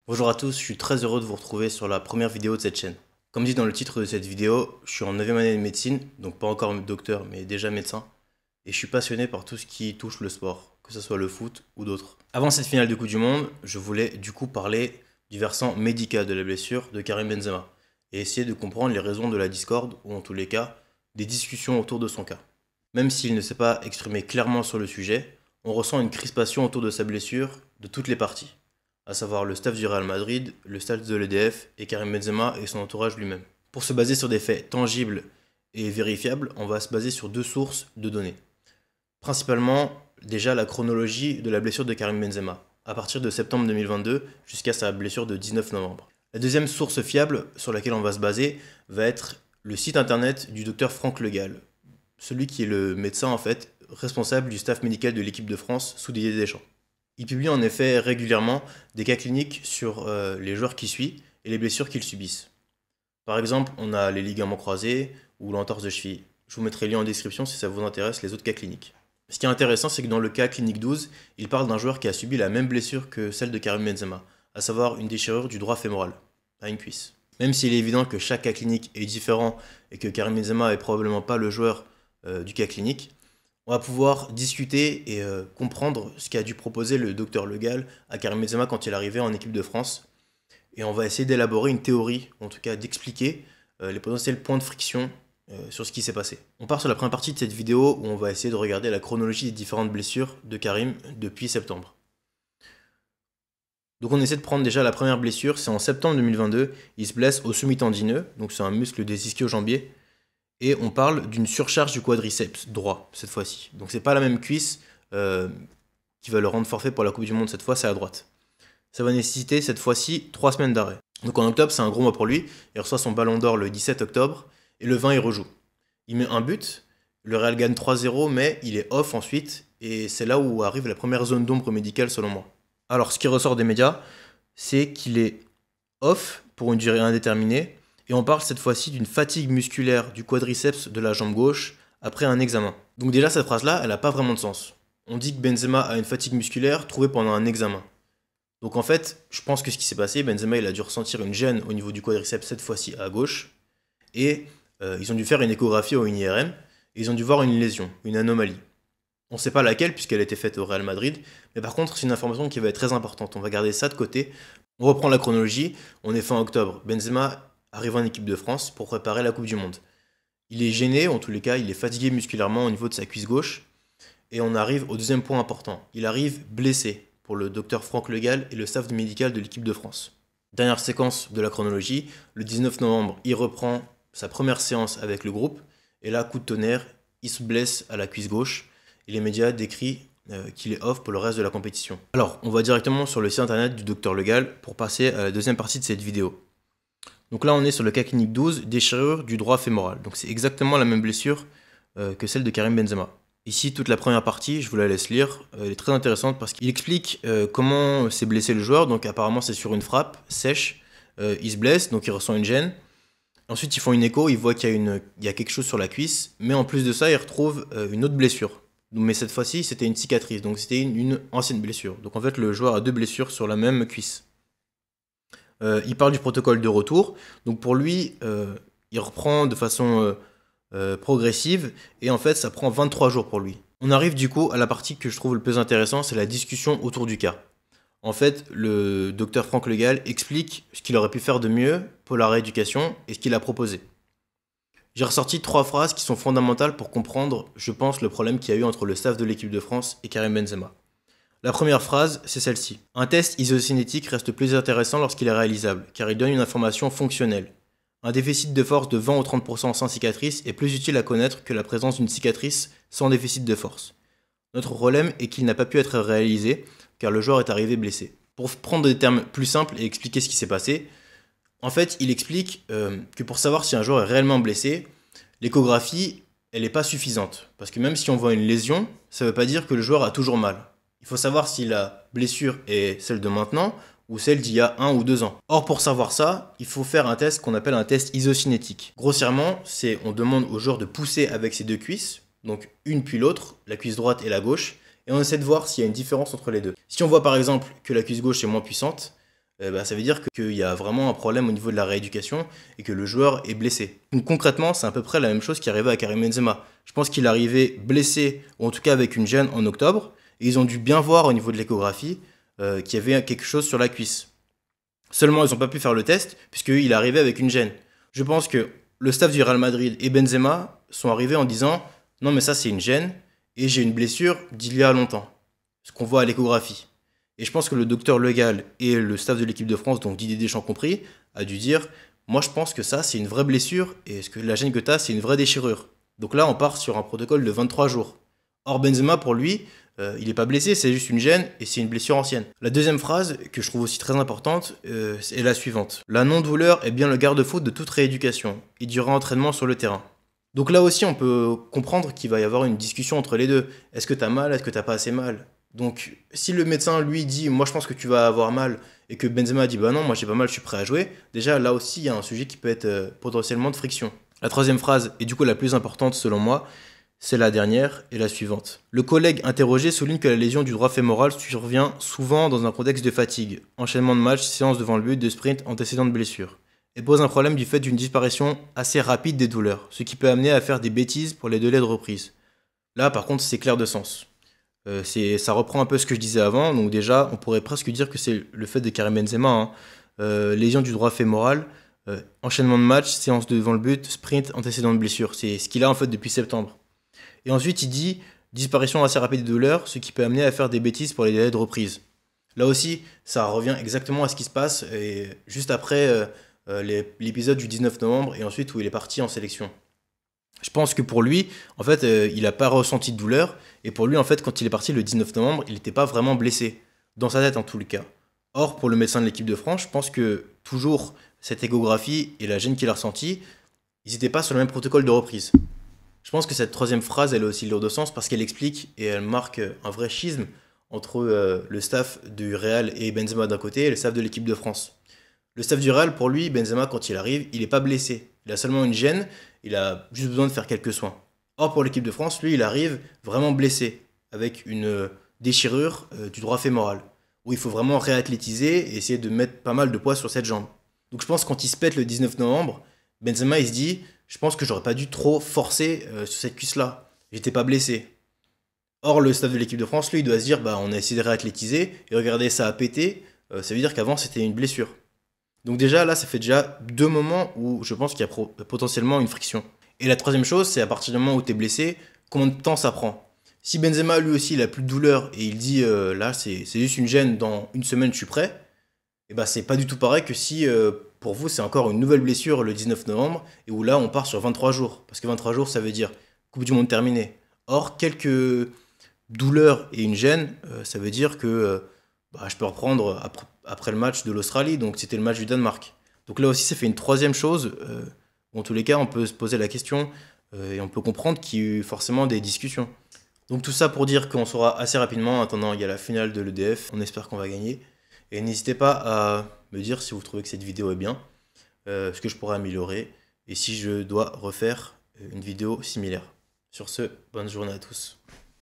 Bonjour à tous, je suis très heureux de vous retrouver sur la première vidéo de cette chaîne. Comme dit dans le titre de cette vidéo, je suis en 9e année de médecine, donc pas encore docteur mais déjà médecin, et je suis passionné par tout ce qui touche le sport, que ce soit le foot ou d'autres. Avant cette finale de Coupe du Monde, je voulais du coup parler du versant médical de la blessure de Karim Benzema, et essayer de comprendre les raisons de la discorde, ou en tous les cas, des discussions autour de son cas. Même s'il ne s'est pas exprimé clairement sur le sujet, on ressent une crispation autour de sa blessure de toutes les parties, à savoir le staff du Real Madrid, le staff de l'EDF et Karim Benzema et son entourage lui-même. Pour se baser sur des faits tangibles et vérifiables, on va se baser sur deux sources de données. Principalement, déjà la chronologie de la blessure de Karim Benzema, à partir de septembre 2022 jusqu'à sa blessure de 19 novembre. La deuxième source fiable sur laquelle on va se baser va être le site internet du docteur Franck Le Gall, celui qui est le médecin en fait responsable du staff médical de l'équipe de France sous Didier Deschamps. Il publie en effet régulièrement des cas cliniques sur les joueurs qui suivent et les blessures qu'ils subissent. Par exemple, on a les ligaments croisés ou l'entorse de cheville. Je vous mettrai le lien en description si ça vous intéresse les autres cas cliniques. Ce qui est intéressant, c'est que dans le cas clinique 12, il parle d'un joueur qui a subi la même blessure que celle de Karim Benzema, à savoir une déchirure du droit fémoral, à une cuisse. Même s'il est évident que chaque cas clinique est différent et que Karim Benzema n'est probablement pas le joueur du cas clinique, on va pouvoir discuter et comprendre ce qu'a dû proposer le docteur Le Gall à Karim Benzema quand il est arrivé en équipe de France. Et on va essayer d'élaborer une théorie, en tout cas d'expliquer les potentiels points de friction sur ce qui s'est passé. On part sur la première partie de cette vidéo où on va essayer de regarder la chronologie des différentes blessures de Karim depuis septembre. Donc on essaie de prendre déjà la première blessure, c'est en septembre 2022, il se blesse au semi-tendineux, donc c'est un muscle des ischio-jambiers, et on parle d'une surcharge du quadriceps droit cette fois-ci. Donc c'est pas la même cuisse qui va le rendre forfait pour la Coupe du Monde, cette fois c'est à droite. Ça va nécessiter cette fois-ci 3 semaines d'arrêt. Donc en octobre c'est un gros mois pour lui, il reçoit son ballon d'or le 17 octobre, et le 20 il rejoue. Il met un but, le Real gagne 3-0, mais il est off ensuite, et c'est là où arrive la première zone d'ombre médicale selon moi. Alors ce qui ressort des médias, c'est qu'il est off pour une durée indéterminée, et on parle cette fois-ci d'une fatigue musculaire du quadriceps de la jambe gauche après un examen. Donc déjà cette phrase-là, elle n'a pas vraiment de sens. On dit que Benzema a une fatigue musculaire trouvée pendant un examen. Donc en fait, je pense que ce qui s'est passé, Benzema il a dû ressentir une gêne au niveau du quadriceps cette fois-ci à gauche, et ils ont dû faire une échographie ou une IRM, et ils ont dû voir une lésion, une anomalie. On ne sait pas laquelle puisqu'elle a été faite au Real Madrid, mais par contre c'est une information qui va être très importante, on va garder ça de côté. On reprend la chronologie, on est fin octobre, Benzema arrive en équipe de France pour préparer la Coupe du Monde. Il est gêné, en tous les cas, il est fatigué musculairement au niveau de sa cuisse gauche. Et on arrive au deuxième point important. Il arrive blessé pour le docteur Franck Le Gall et le staff médical de l'équipe de France. Dernière séquence de la chronologie, le 19 novembre, il reprend sa première séance avec le groupe. Et là, coup de tonnerre, il se blesse à la cuisse gauche. Et les médias décrivent qu'il est off pour le reste de la compétition. Alors, on va directement sur le site internet du docteur Le Gall pour passer à la deuxième partie de cette vidéo. Donc là, on est sur le cas clinique 12, déchirure du droit fémoral. Donc c'est exactement la même blessure que celle de Karim Benzema. Ici, toute la première partie, je vous la laisse lire. Elle est très intéressante parce qu'il explique comment s'est blessé le joueur. Donc apparemment, c'est sur une frappe sèche. Il se blesse, donc il ressent une gêne. Ensuite, ils font une écho, ils voient qu'il y a quelque chose sur la cuisse. Mais en plus de ça, ils retrouvent une autre blessure. Mais cette fois-ci, c'était une cicatrice. Donc c'était une ancienne blessure. Donc en fait, le joueur a deux blessures sur la même cuisse. Il parle du protocole de retour. Donc pour lui, il reprend de façon progressive. Et en fait, ça prend 23 jours pour lui. On arrive du coup à la partie que je trouve le plus intéressant, c'est la discussion autour du cas. En fait, le docteur Franck Le Gall explique ce qu'il aurait pu faire de mieux pour la rééducation et ce qu'il a proposé. J'ai ressorti 3 phrases qui sont fondamentales pour comprendre, je pense, le problème qu'il y a eu entre le staff de l'équipe de France et Karim Benzema. La première phrase, c'est celle-ci. Un test isocinétique reste plus intéressant lorsqu'il est réalisable, car il donne une information fonctionnelle. Un déficit de force de 20 ou 30% sans cicatrice est plus utile à connaître que la présence d'une cicatrice sans déficit de force. Notre problème est qu'il n'a pas pu être réalisé, car le joueur est arrivé blessé. Pour prendre des termes plus simples et expliquer ce qui s'est passé, en fait, il explique que pour savoir si un joueur est réellement blessé, l'échographie, elle n'est pas suffisante. Parce que même si on voit une lésion, ça ne veut pas dire que le joueur a toujours mal. Il faut savoir si la blessure est celle de maintenant ou celle d'il y a 1 ou 2 ans. Or, pour savoir ça, il faut faire un test qu'on appelle un test isocinétique. Grossièrement, on demande au joueur de pousser avec ses deux cuisses, donc une puis l'autre, la cuisse droite et la gauche, et on essaie de voir s'il y a une différence entre les deux. Si on voit par exemple que la cuisse gauche est moins puissante, ça veut dire qu'il y a vraiment un problème au niveau de la rééducation et que le joueur est blessé. Donc concrètement, c'est à peu près la même chose qui arrivait à Karim Benzema. Je pense qu'il arrivait blessé, ou en tout cas avec une gêne en octobre, et ils ont dû bien voir au niveau de l'échographie qu'il y avait quelque chose sur la cuisse. Seulement, ils n'ont pas pu faire le test puisqu'il arrivait avec une gêne. Je pense que le staff du Real Madrid et Benzema sont arrivés en disant non mais ça c'est une gêne et j'ai une blessure d'il y a longtemps. Ce qu'on voit à l'échographie. Et je pense que le docteur Le Gall et le staff de l'équipe de France, donc Didier Deschamps compris, a dû dire moi je pense que ça c'est une vraie blessure et ce que la gêne que tu as c'est une vraie déchirure. Donc là on part sur un protocole de 23 jours. Or Benzema pour lui, il n'est pas blessé, c'est juste une gêne et c'est une blessure ancienne. La deuxième phrase, que je trouve aussi très importante, est la suivante. La non-douleur est bien le garde-fou de toute rééducation et du réentraînement sur le terrain. Donc là aussi, on peut comprendre qu'il va y avoir une discussion entre les deux. Est-ce que tu as mal? Est-ce que tu n'as pas assez mal? Donc si le médecin lui dit moi je pense que tu vas avoir mal et que Benzema dit bah non, moi j'ai pas mal, je suis prêt à jouer, déjà là aussi il y a un sujet qui peut être potentiellement de friction. La troisième phrase, et du coup la plus importante selon moi, c'est la dernière et la suivante. Le collègue interrogé souligne que la lésion du droit fémoral survient souvent dans un contexte de fatigue, enchaînement de matchs, séance devant le but, de sprint, antécédent de blessure, et pose un problème du fait d'une disparition assez rapide des douleurs, ce qui peut amener à faire des bêtises pour les délais de reprise. Là par contre c'est clair de sens. Ça reprend un peu ce que je disais avant, donc déjà on pourrait presque dire que c'est le fait de Karim Benzema, hein. Lésion du droit fémoral, enchaînement de matchs, séance devant le but, sprint, antécédent de blessure, c'est ce qu'il a en fait depuis septembre. Et ensuite, il dit disparition assez rapide des douleurs, ce qui peut amener à faire des bêtises pour les délais de reprise. Là aussi, ça revient exactement à ce qui se passe juste après l'épisode du 19 novembre et ensuite où il est parti en sélection. Je pense que pour lui, en fait, il n'a pas ressenti de douleur. Et pour lui, en fait, quand il est parti le 19 novembre, il n'était pas vraiment blessé. Dans sa tête, en tous les cas. Or, pour le médecin de l'équipe de France, je pense que toujours cette échographie et la gêne qu'il a ressentie, ils n'étaient pas sur le même protocole de reprise. Je pense que cette troisième phrase, elle est aussi lourde de sens parce qu'elle explique et elle marque un vrai schisme entre le staff du Real et Benzema d'un côté et le staff de l'équipe de France. Le staff du Real, pour lui, Benzema, quand il arrive, il n'est pas blessé. Il a seulement une gêne, il a juste besoin de faire quelques soins. Or, pour l'équipe de France, lui, il arrive vraiment blessé, avec une déchirure du droit fémoral, où il faut vraiment réathlétiser et essayer de mettre pas mal de poids sur cette jambe. Donc je pense que quand il se pète le 19 novembre, Benzema, il se dit je pense que j'aurais pas dû trop forcer sur cette cuisse-là. J'étais pas blessé. Or, le staff de l'équipe de France, lui, il doit se dire bah, on a essayé de réathlétiser et regardez, ça a pété. Ça veut dire qu'avant, c'était une blessure. Donc, déjà, là, ça fait déjà 2 moments où je pense qu'il y a potentiellement une friction. Et la troisième chose, c'est à partir du moment où tu es blessé, combien de temps ça prend? Si Benzema, lui aussi, il a plus de douleur et il dit là, c'est juste une gêne, dans une semaine, je suis prêt, et bah, c'est pas du tout pareil que si pour vous, c'est encore une nouvelle blessure le 19 novembre et où là, on part sur 23 jours. Parce que 23 jours, ça veut dire Coupe du Monde terminée. Or, quelques douleurs et une gêne, ça veut dire que bah, je peux reprendre après le match de l'Australie, donc c'était le match du Danemark. Donc là aussi, ça fait une troisième chose. En tous les cas, on peut se poser la question et on peut comprendre qu'il y a eu forcément des discussions. Donc tout ça pour dire qu'on saura assez rapidement. En attendant, il y a la finale de l'EDF. On espère qu'on va gagner. Et n'hésitez pas à me dire si vous trouvez que cette vidéo est bien, ce que je pourrais améliorer, et si je dois refaire une vidéo similaire. Sur ce, bonne journée à tous.